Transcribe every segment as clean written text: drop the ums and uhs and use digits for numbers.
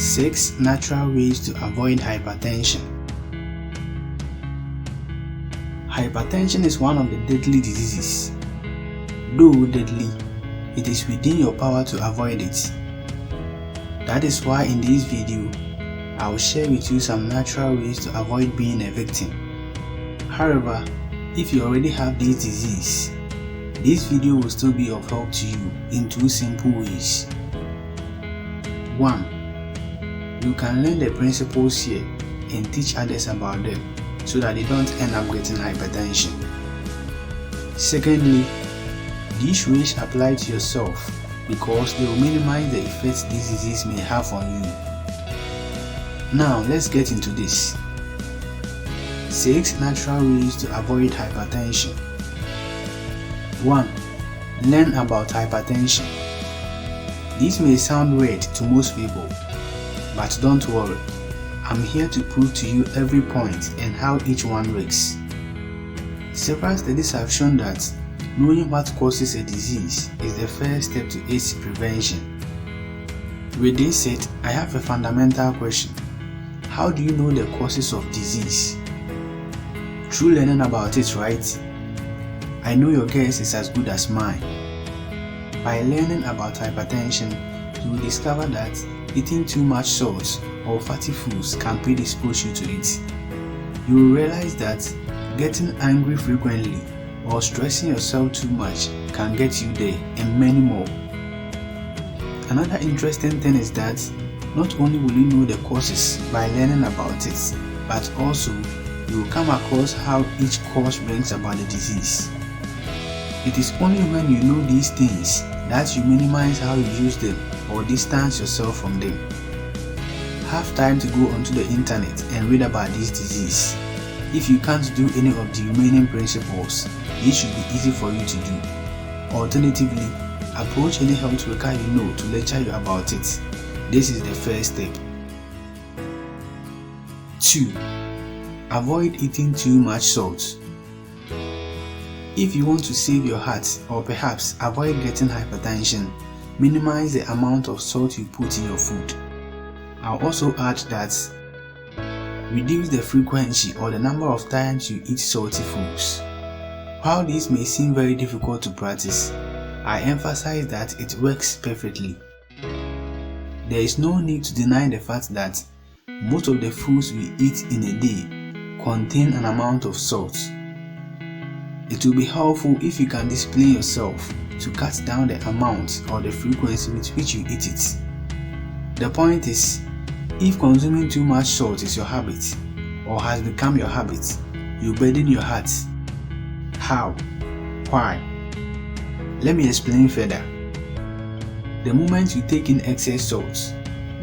6 natural ways to avoid hypertension. Hypertension is one of the deadly diseases. Though deadly, it is within your power to avoid it. That is why in this video, I will share with you some natural ways to avoid being a victim. However, if you already have this disease, this video will still be of help to you in 2 simple ways. 1. You can learn the principles here and teach others about them so that they don't end up getting hypertension. Secondly, these ways apply to yourself because they will minimize the effects this disease may have on you. Now let's get into this. 6 natural ways to avoid hypertension. 1. Learn about hypertension. This may sound weird to most people, but don't worry. I'm here to prove to you every point and how each one works. Several studies have shown that knowing what causes a disease is the first step to its prevention. With this said, I have a fundamental question. How do you know the causes of disease? Through learning about it, right? I know your guess is as good as mine. By learning about hypertension, you will discover that eating too much salt or fatty foods can predispose you to it. You will realize that getting angry frequently or stressing yourself too much can get you there, and many more. Another interesting thing is that not only will you know the causes by learning about it, but also you will come across how each cause brings about the disease. It is only when you know these things that you minimize how you use them or distance yourself from them. Have time to go onto the internet and read about this disease. If you can't do any of the remaining principles, this should be easy for you to do. Alternatively, approach any health worker you know to lecture you about it. This is the first step. 2. Avoid eating too much salt. If you want to save your heart or perhaps avoid getting hypertension, minimize the amount of salt you put in your food. I'll also add that reduce the frequency or the number of times you eat salty foods. While this may seem very difficult to practice, I emphasize that it works perfectly. There is no need to deny the fact that most of the foods we eat in a day contain an amount of salt. It will be helpful if you can discipline yourself to cut down the amount or the frequency with which you eat it. The point is, if consuming too much salt is your habit or has become your habit, you burden your heart. How? Why? Let me explain further. The moment you take in excess salt,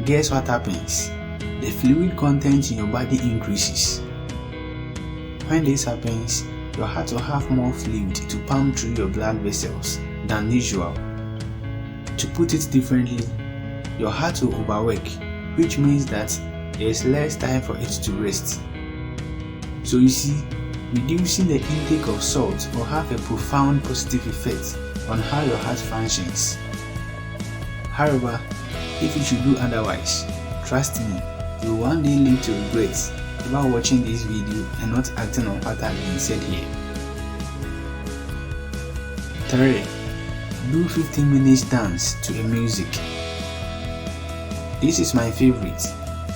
guess what happens? The fluid content in your body increases. When this happens, your heart will have more fluid to pump through your blood vessels than usual. To put it differently, your heart will overwork, which means that there is less time for it to rest. So you see, reducing the intake of salt will have a profound positive effect on how your heart functions. However, if you should do otherwise, trust me, you will one day live to regret about watching this video and not acting on what has been said here. 3. Do 15 minutes dance to a music. This is my favorite.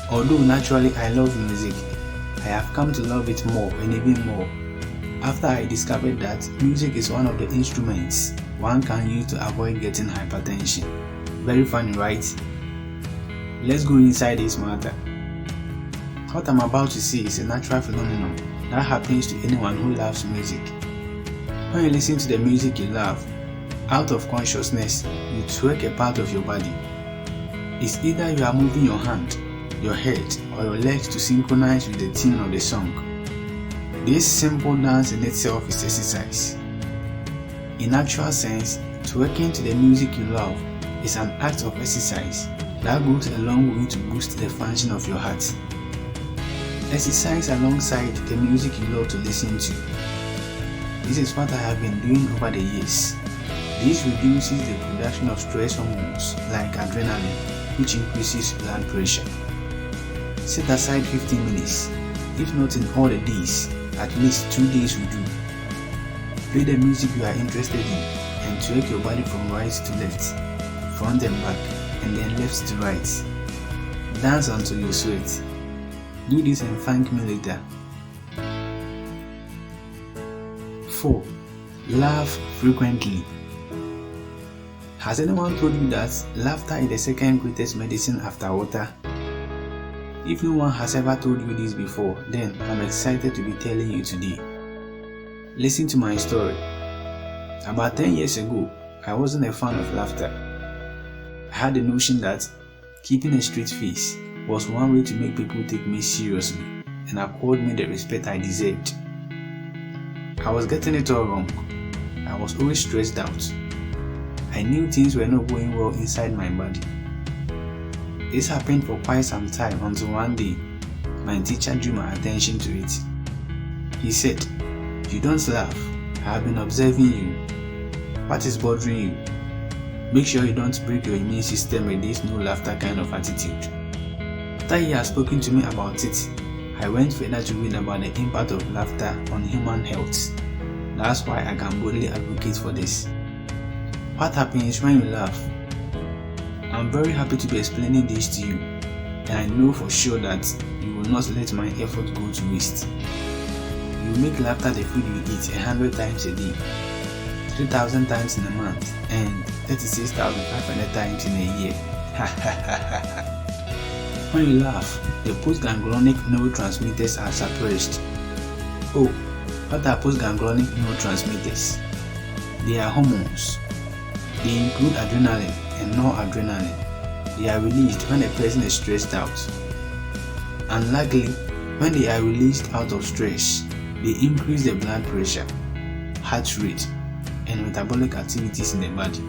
Although naturally I love music, I have come to love it more and even more after I discovered that music is one of the instruments one can use to avoid getting hypertension. Very funny, right? Let's go inside this matter. What I'm about to say is a natural phenomenon that happens to anyone who loves music. When you listen to the music you love, out of consciousness, you twerk a part of your body. It's either you are moving your hand, your head, or your legs to synchronize with the tune of the song. This simple dance in itself is exercise. In actual sense, twerking to the music you love is an act of exercise that goes a long way to boost the function of your heart. Exercise alongside the music you love to listen to. This is what I have been doing over the years. This reduces the production of stress hormones like adrenaline, which increases blood pressure. Set aside 15 minutes, if not in all the days, at least 2 days will do. Play the music you are interested in and twerk your body from right to left, front and back, and then left to right. Dance until you sweat. Do this and thank me later. 4. Laugh frequently. Has anyone told you that laughter is the second greatest medicine after water? If no one has ever told you this before, then I'm excited to be telling you today. Listen to my story. About 10 years ago, I wasn't a fan of laughter. I had the notion that keeping a straight face was one way to make people take me seriously and accord me the respect I deserved. I was getting it all wrong. I was always stressed out. I knew things were not going well inside my body. This happened for quite some time until one day, my teacher drew my attention to it. He said, "You don't laugh. I have been observing you. What is bothering you? Make sure you don't break your immune system with this no laughter kind of attitude." After he had spoken to me about it, I went further to read about the impact of laughter on human health. That's why I can boldly advocate for this. What happens when you laugh? I'm very happy to be explaining this to you, and I know for sure that you will not let my effort go to waste. You make laughter the food you eat 100 times a day, 3,000 times in a month, and 36,500 times in a year. When you laugh, the postganglionic neurotransmitters are suppressed. Oh, what are postganglionic neurotransmitters? They are hormones. They include adrenaline and noradrenaline. They are released when a person is stressed out. Unluckily, when they are released out of stress, they increase the blood pressure, heart rate, and metabolic activities in the body.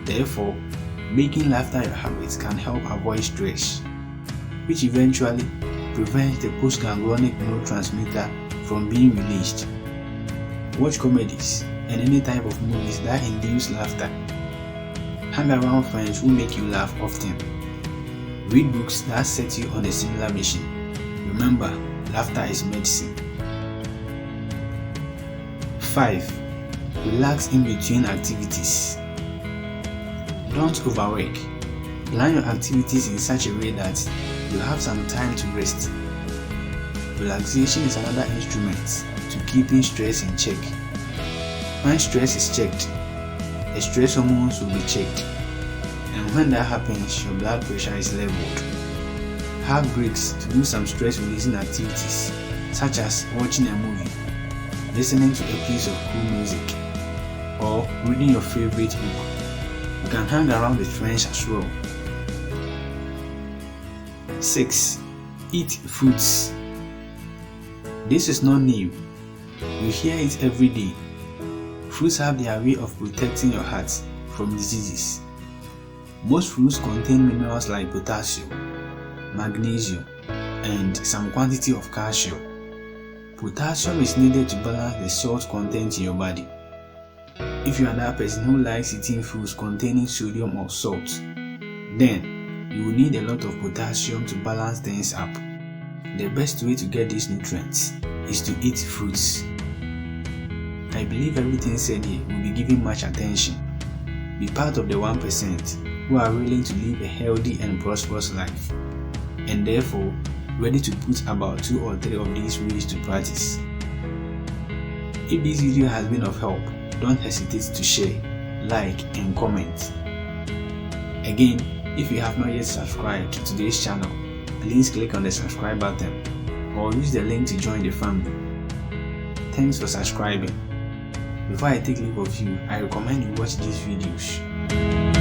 Therefore, making laughter your habit can help avoid stress, which eventually prevents the postganglionic neurotransmitter from being released. Watch comedies and any type of movies that induce laughter. Hang around friends who make you laugh often. Read books that set you on a similar mission. Remember, laughter is medicine. 5. Relax in between activities. Don't overwork. Plan your activities in such a way that you have some time to rest. Relaxation is another instrument to keeping stress in check. When stress is checked, the stress hormones will be checked, and when that happens, your blood pressure is leveled. Have breaks to do some stress releasing activities, such as watching a movie, listening to a piece of cool music, or reading your favorite book. You can hang around with friends as well. 6. Eat fruits. This is not new. You hear it every day. Fruits have their way of protecting your heart from diseases. Most fruits contain minerals like potassium, magnesium, and some quantity of calcium. Potassium is needed to balance the salt content in your body. If you are that person who likes eating foods containing sodium or salt, then you will need a lot of potassium to balance things up. The best way to get these nutrients is to eat fruits. I believe everything said here will be given much attention. Be part of the 1% who are willing to live a healthy and prosperous life, and therefore ready to put about 2 or 3 of these ways to practice. If this video has been of help, don't hesitate to share, like, and comment. Again, if you have not yet subscribed to this channel, please click on the subscribe button or use the link to join the family. Thanks for subscribing. Before I take leave of you, I recommend you watch these videos.